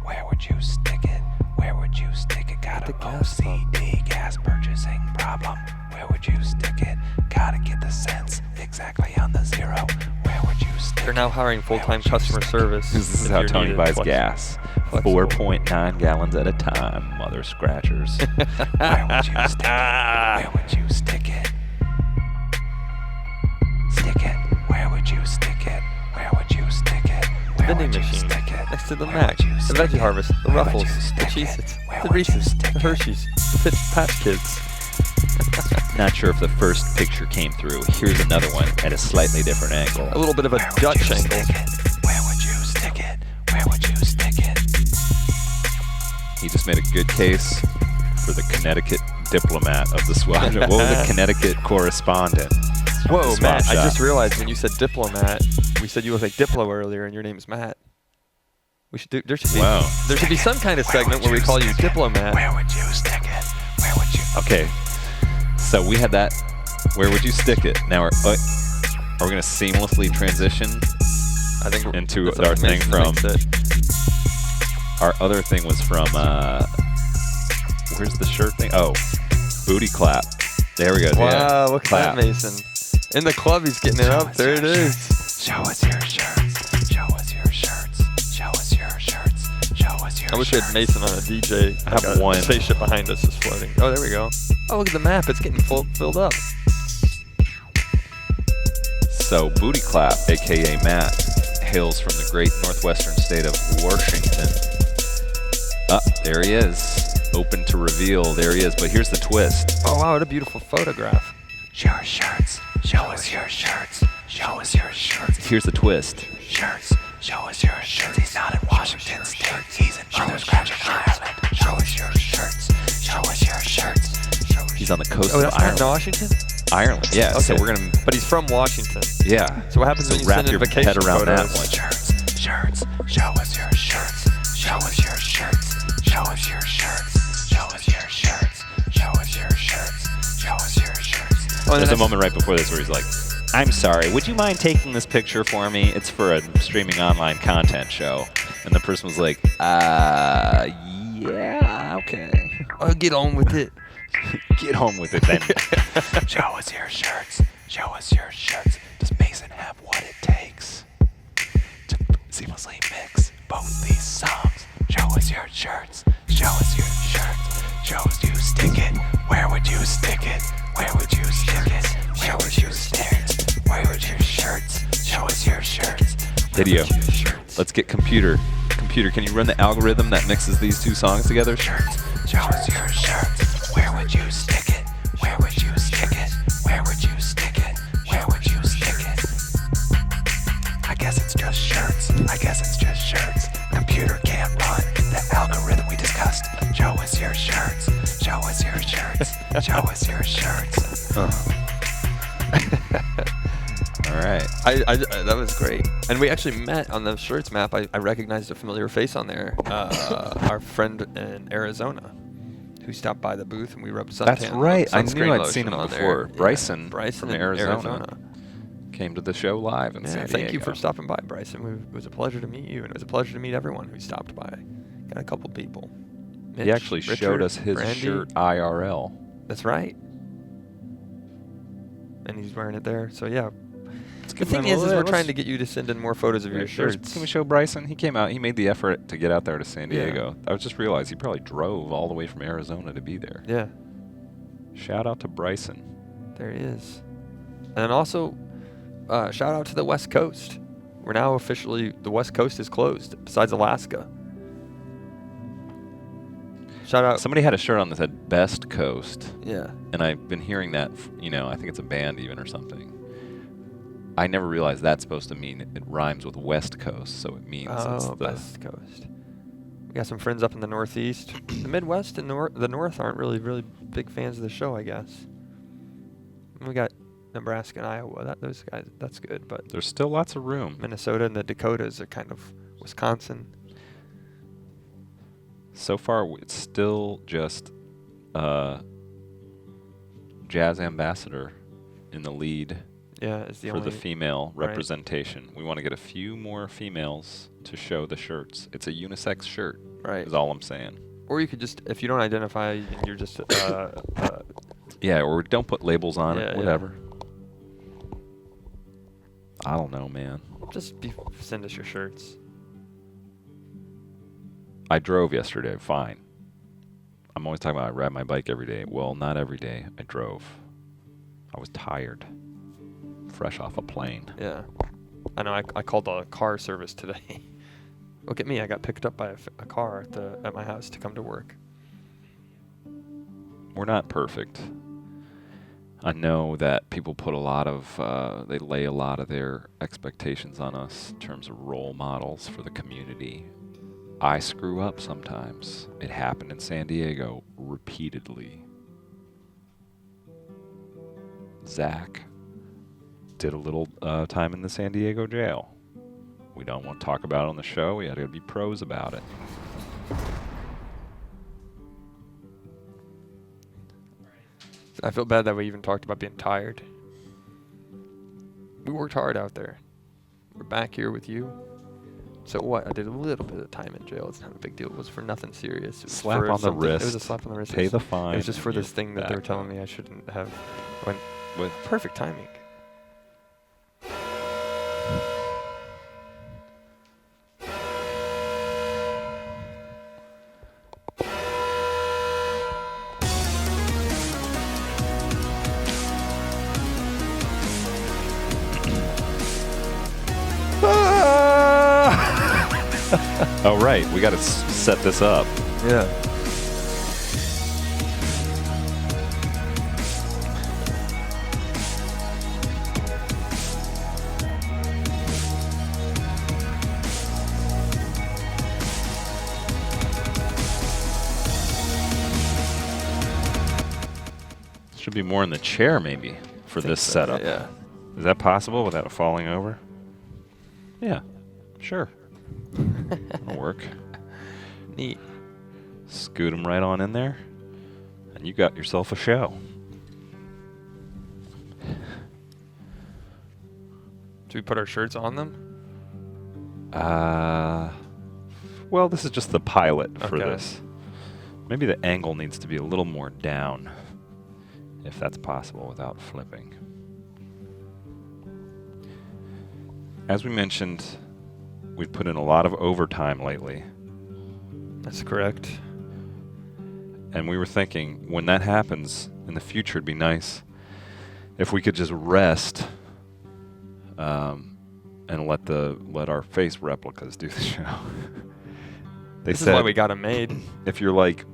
Where would you stick it? Where would you stick it? Got The an gas pump. OCD gas purchasing problem. Where would you stick it? Gotta get the cents exactly on the zero. Where would you stick They're it? now hiring full-time customer service. This is if how you're Tony needed buys flex- gas. flexible. 4.9 gallons at a time, mother scratchers. Where would you stick it? Where would you stick it? Stick it. Where would you stick it? Where would you stick it? Where Vending would you machine. stick it? Next to the Where Mac, would you the stick Veggie it? Harvest, the Where would Ruffles, you the stick it? Cheez-Its, Where the would you Reese's, stick the it? Hershey's, the Pitch Patch Kids. Not sure if the first picture came through. Here's another one at a slightly different angle. A little bit of a Where would Dutch you angle. stick it? Where would you stick it? Where would you stick it? He just made a good case for the Connecticut diplomat of the SWAT. What was it? Connecticut correspondent. of Whoa, the SWAT Matt, I shop. just realized when you said diplomat, we said you look like Diplo earlier and your name's Matt. We should do, there should be, Wow. there should be some kind of Where segment would where we call you stick it? Diplomat. Where would you stick it? Where would you? Okay, so we had that. Where would you stick it? Now, are we going to seamlessly transition I think into that's our what thing makes from? it. Our other thing was from. Where's the shirt thing? Oh, booty clap. There we go. Wow, yeah. look at Clap. that, Mason. In the club, he's getting it Show up. us There your it is. shirts. Show us your shirts. Show us your shirts. Show us your shirts. Show us your I wish we had shirts. Mason on a DJ. I have one. Spaceship behind us is floating. Oh, there we go. Oh, look at the map. It's getting filled up. So booty clap, aka Matt, hails from the great northwestern state of Washington. There he is. Open to reveal. There he is. But here's the twist. Oh, wow, what a beautiful photograph. Your shirts. Show us your shirts. Show us your shirts. Here's the twist. Shirts. Show us your shirts. He's not in Washington State. He's in Mother Scratcher, Ireland. Show us your shirts. Show us your shirts. Show us He's on the coast Oh, of that's not Ireland. in Washington? Ireland. Yeah. So Okay. we're gonna. But he's from Washington. Yeah. So what happens So when you wrap send in your vacation head around that photos? one. shirts. Shirts. Show us your shirts. Show us your shirts. Show us your shirts. Show us your shirts. Show us your shirts. Show us your shirts. Oh, and There's a then moment right before this where he's like, "I'm sorry. Would you mind taking this picture for me? It's for a streaming online content show." And the person was like, yeah, okay. I'll get on with it. Get home with it then. Show us your shirts. Show us your shirts. Does Mason have what it takes to seamlessly mix both these songs? Show us your shirts. Show us your shirts. Show us you stick it. Where would you stick it? Where would you stick it? Where would you stick it? Where would your shirts? Show us your shirts. Where Video. would your shirts? Let's get computer. Computer, can you run the algorithm that mixes these two songs together? Shirts. Show us your shirts. Where would you stick it? Where would you stick it? Where would you stick it? Where would you stick it? I guess it's just shirts. I guess it's just shirts. Computer can't run the algorithm we discussed. Show us your shirts. Show us your shirts. Show us your shirts. All right. That was great. And we actually met on the shirts map. I recognized a familiar face on there. Our friend in Arizona who stopped by the booth and we rubbed suntan. That's right. I sunscreen knew I'd seen lotion him on before. there. Bryson Bryson from in Arizona. Came to the show live in Yeah, San thank you Diego. for stopping by, Bryson. It was a pleasure to meet you, and it was a pleasure to meet everyone who stopped by. Got a couple people. Mitch, He actually Richard, showed us his Brandy. shirt IRL. That's right. And he's wearing it there. So yeah, The give thing him a is little- we're let's- trying to get you to send in more photos of your shirts. Can we show Bryson? He came out. He made the effort to get out there to San Yeah. Diego. I just realized he probably drove all the way from Arizona to be there. Yeah, Shout out to Bryson. there he is. And then also, shout out to the West Coast. We're now officially, the West Coast is closed, besides Alaska. Shout out. Somebody had a shirt on that said Best Coast, Yeah. and I've been hearing that, I think it's a band even or something. I never realized that's supposed to mean it rhymes with West Coast, so it means it's the... West Coast. We got some friends up in the Northeast. The Midwest and the North aren't really big fans of the show, I guess. And we got Nebraska and Iowa. Those guys, that's good. But There's still lots of room. Minnesota and the Dakotas are kind of Wisconsin. So far, it's still just Jazz Ambassador in the lead Yeah, is the for only. the female right. representation. We want to get a few more females to show the shirts. It's a unisex shirt, Right. is all I'm saying. Or you could just, if you don't identify, and you're just. Yeah, or don't put labels on Yeah, it, yeah. whatever. I don't know, man. Just send us your shirts. I drove yesterday, fine. I'm always talking about I ride my bike every day. Well, not every day. I drove. I was tired. Fresh off a plane. Yeah. I know. I called the car service today. Look at me. I got picked up by a car at my house to come to work. We're not perfect. I know that people put a lot of, they lay a lot of their expectations on us in terms of role models for the community. I screw up sometimes. It happened in San Diego repeatedly. Zach did a little time in the San Diego jail. We don't want to talk about it on the show. We had to be pros about it. I feel bad that we even talked about being tired. We worked hard out there. We're back here with you. So what? I did a little bit of time in jail. It's not a big deal. It was for nothing serious. It was Slap for on the something- wrist. It was a slap on the wrist. Pay the It fine. was just for and this you're thing that they were back telling up. me I shouldn't have. When With perfect timing. Oh, right. We got to set this up. Yeah. Should be more in the chair, maybe, for Think this so, setup. Yeah. Is that possible without it falling over? Yeah, sure. That'll work. Neat. Scoot them right on in there, and you got yourself a show. Do we put our shirts on them? Well, this is just the pilot for Okay. this. Maybe the angle needs to be a little more down, if that's possible without flipping. As we mentioned, we've put in a lot of overtime lately, That's correct. and we were thinking when that happens in the future, it'd be nice if we could just rest and let our face replicas do the show. They This said, is why we got them made. if you're like,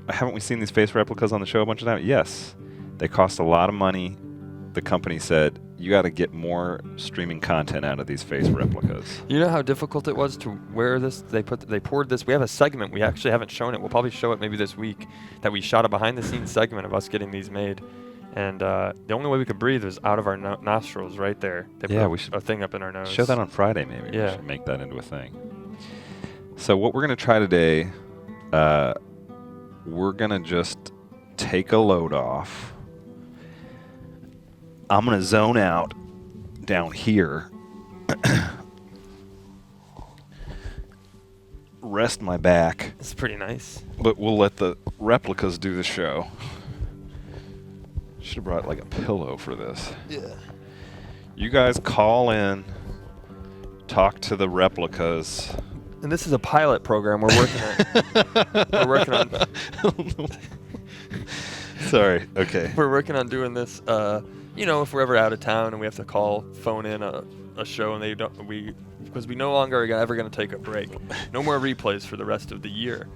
haven't we seen these face replicas on the show a bunch of times? Yes. They cost a lot of money. The company said, you got to get more streaming content out of these face replicas. You know how difficult it was to wear this? They poured this. We have a segment. We actually haven't shown it. We'll probably show it maybe this week. That we shot a behind-the-scenes segment of us getting these made, and the only way we could breathe was out of our nostrils, right there. They Yeah, put we should a thing up in our nose. Show that on Friday, maybe. Yeah. We should make that into a thing. So what we're going to try today, we're going to just take a load off. I'm going to zone out down here. Rest my back, It's pretty nice. but we'll let the replicas do the show. Should have brought like a pillow for this. Yeah. You guys call in, talk to the replicas. And this is a pilot program we're working on. We're working on. Sorry. Okay. We're working on doing this. If we're ever out of town and we have to phone in a show, and because we no longer are ever going to take a break. No more replays for the rest of the year,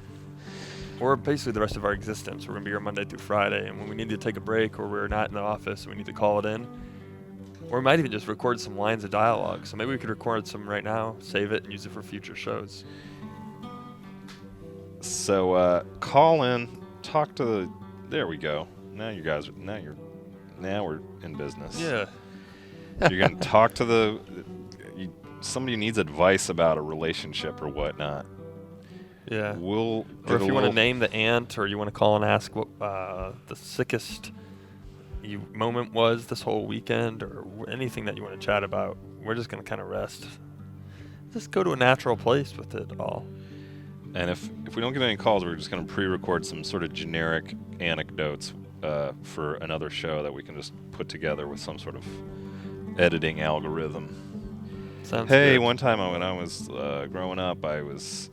or basically the rest of our existence. We're going to be here Monday through Friday, and when we need to take a break or we're not in the office, we need to call it in. Or we might even just record some lines of dialogue. So maybe we could record some right now, save it, and use it for future shows. So call in, talk to the. There we go. Now we're in business. Yeah. You're gonna talk to somebody needs advice about a relationship or whatnot. Yeah. We'll. Or if you want to name the aunt, or you want to call and ask what the sickest moment was this whole weekend, or anything that you want to chat about, we're just going to kind of rest. Just go to a natural place with it all. And if we don't get any calls, we're just going to pre-record some sort of generic anecdotes for another show that we can just put together with some sort of editing algorithm. Sounds Hey, good. one time when I was growing up, I was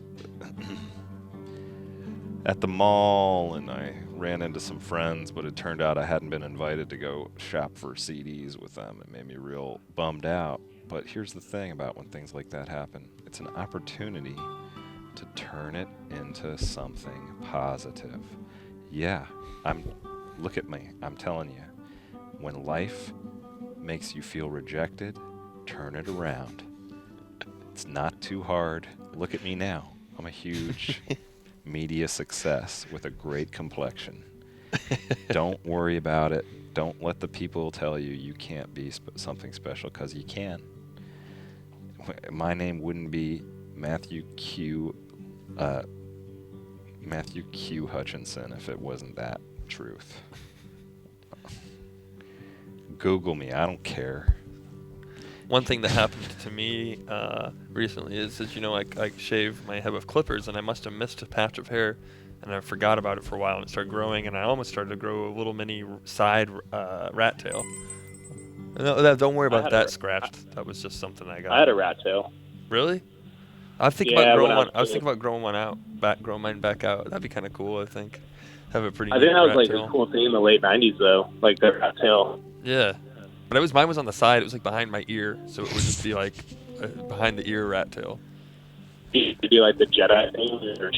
at the mall and I ran into some friends, but it turned out I hadn't been invited to go shop for CDs with them. It made me real bummed out. But here's the thing about when things like that happen. It's an opportunity to turn it into something positive. Yeah, look at me. I'm telling you, when life makes you feel rejected, turn it around. It's not too hard. Look at me now. I'm a huge media success with a great complexion. Don't worry about it. Don't let the people tell you can't be something special, because you can. My name wouldn't be Matthew Q. Hutchinson if it wasn't that truth. Google me. I don't care. One thing that happened to me recently is that, I shaved my head with clippers, and I must have missed a patch of hair, and I forgot about it for a while, and it started growing, and I almost started to grow a little mini side rat tail. No, don't worry about that scratched. That was just something I got. I had a rat tail. Really? I was thinking Yeah, about when growing I was one. I was kid. thinking about growing one out, grow mine back out. That'd be kind of cool, I think. Have a pretty. I think neat that was rat like tail. a cool thing in the late '90s, though, like the rat tail. Yeah, but mine was on the side. It was like behind my ear, so it would just be like behind the ear rat tail. You could do like the Jedi thing. Or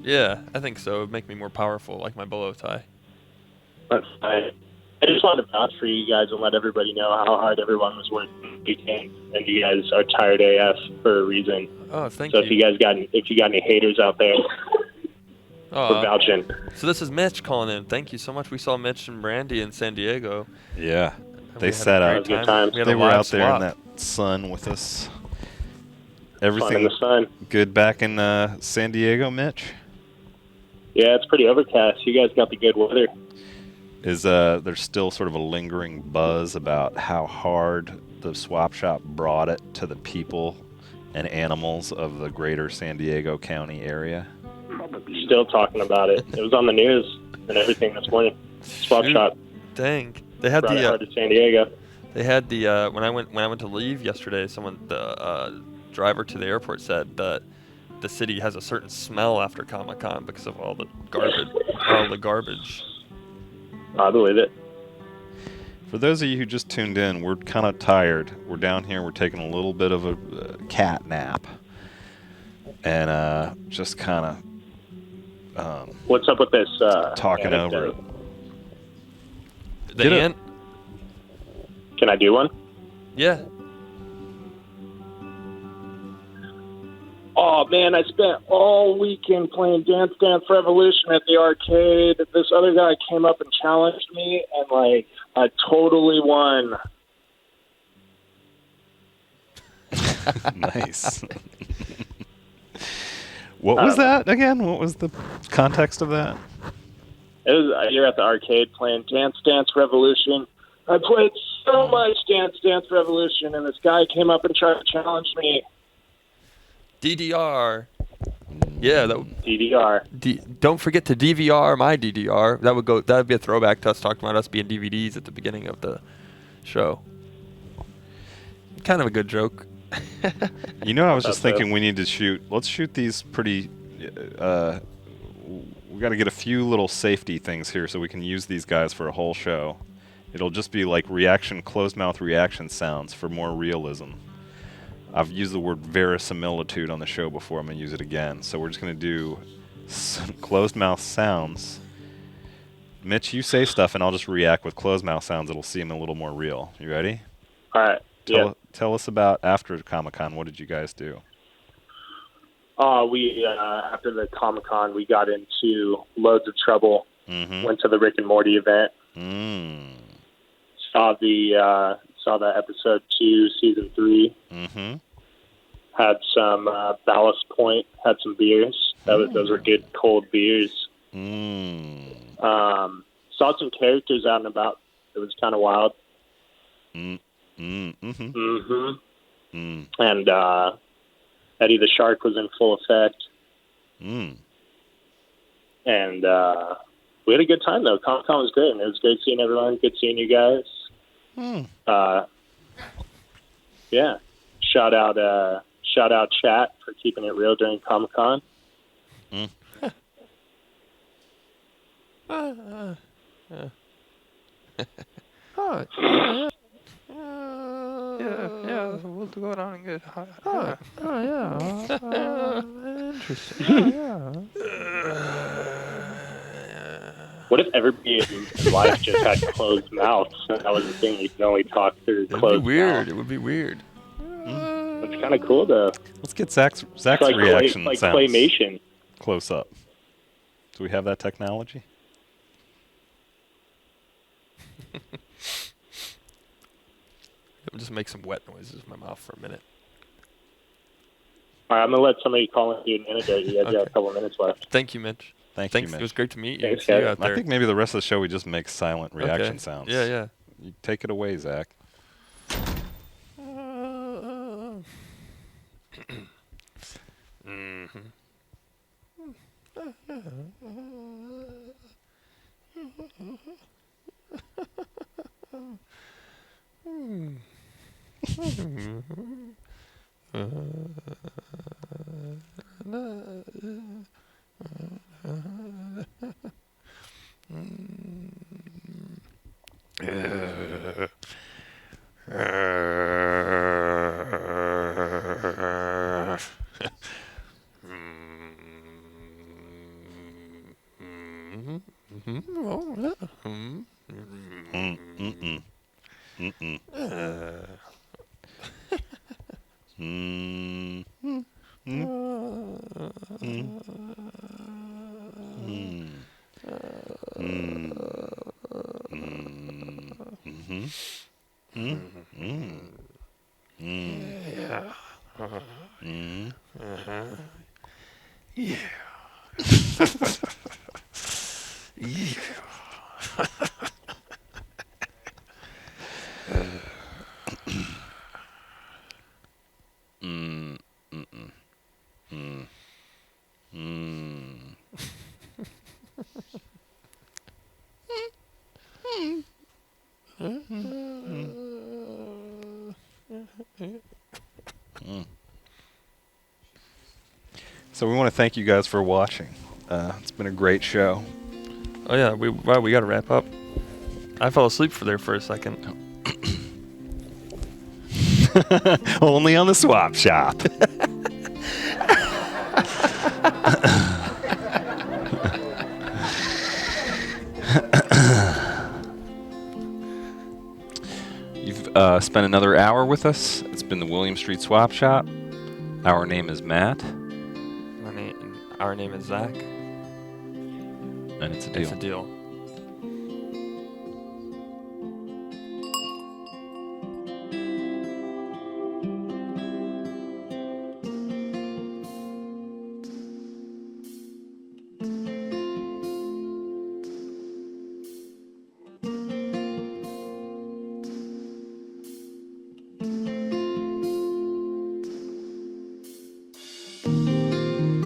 Yeah, I think so. It'd make me more powerful, like my bolo tie. That's fine. I just wanted to vouch for you guys and let everybody know how hard everyone was working weekend, and you guys are tired AF for a reason. Oh, thank So you. if you got any haters out there, we're vouching. So this is Mitch calling in. Thank you so much. We saw Mitch and Brandy in San Diego. Yeah. and They we had a sat great out. That was a good time. We had They a were live out there in swap. that sun with us. Fun Everything in the sun. good back in San Diego, Mitch? Yeah, it's pretty overcast. You guys got the good weather. Is there's still sort of a lingering buzz about how hard the swap shop brought it to the people and animals of the greater San Diego County area? Still talking about it. It was on the news and everything this morning. Swap Shoot. shop Dang. They had brought it hard the to San Diego. when I went to leave yesterday, the driver to the airport said that the city has a certain smell after Comic-Con because of all the garbage. I believe it. For those of you who just tuned in, we're kind of tired. We're down here. We're taking a little bit of a cat nap. And just kind of What's up with this? talking over it. The Get it. ant? Can I do one? Yeah. Oh man, I spent all weekend playing Dance Dance Revolution at the arcade. This other guy came up and challenged me, and I totally won. Nice. What was that again? What was the context of that? It was you're at the arcade playing Dance Dance Revolution. I played so much Dance Dance Revolution, and this guy came up and tried to challenge me. DDR. Yeah, DDR. don't forget to DVR my DDR. That would be a throwback to us talking about us being DVDs at the beginning of the show. kind of a good joke. You know, I was just That's thinking we need to shoot. Let's shoot these pretty. We got to get a few little safety things here so we can use these guys for a whole show. It'll just be like closed mouth reaction sounds for more realism. I've used the word verisimilitude on the show before. I'm going to use it again. So we're just going to do closed mouth sounds. Mitch, you say stuff and I'll just react with closed mouth sounds. It'll seem a little more real. You ready? All right. Tell us about after Comic-Con. What did you guys do? We after the Comic-Con, we got into loads of trouble. Mm-hmm. Went to the Rick and Morty event. Saw the episode 2, season 3. Mm-hmm. Had some Ballast Point. Had some beers. Those were good cold beers. Saw some characters out and about. It was kind of wild. And Eddie the Shark was in full effect. And we had a good time, though. Comic-Con was great, and it was great seeing everyone. Good seeing you guys. Yeah. Shout out chat for keeping it real during Comic-Con. Yeah, we'll go down and get high. Interesting. What if everybody in life just had closed mouths? That was the thing. You can only talk through closed mouths. It would be weird. It's kind of cool, though. Let's get Zach's Like reaction like sounds claymation. close up. Do we have that technology? I'll just make some wet noises with my mouth for a minute. All right, I'm going to let somebody call and do an antidote. You guys got a couple minutes left. Thank you, Mitch. Thanks, It was Mitch. great to meet you. Thanks, See you guys. out there. I think maybe the rest of the show we just make silent reaction sounds. Yeah. You take it away, Zach. So we want to thank you guys for watching. It's been a great show. Oh yeah, we got to wrap up. I fell asleep for a second. Only on the Swap Shop. You've spent another hour with us. It's been the William Street Swap Shop. Our name is Matt. Our name is Zach. And it's a deal. It's a deal.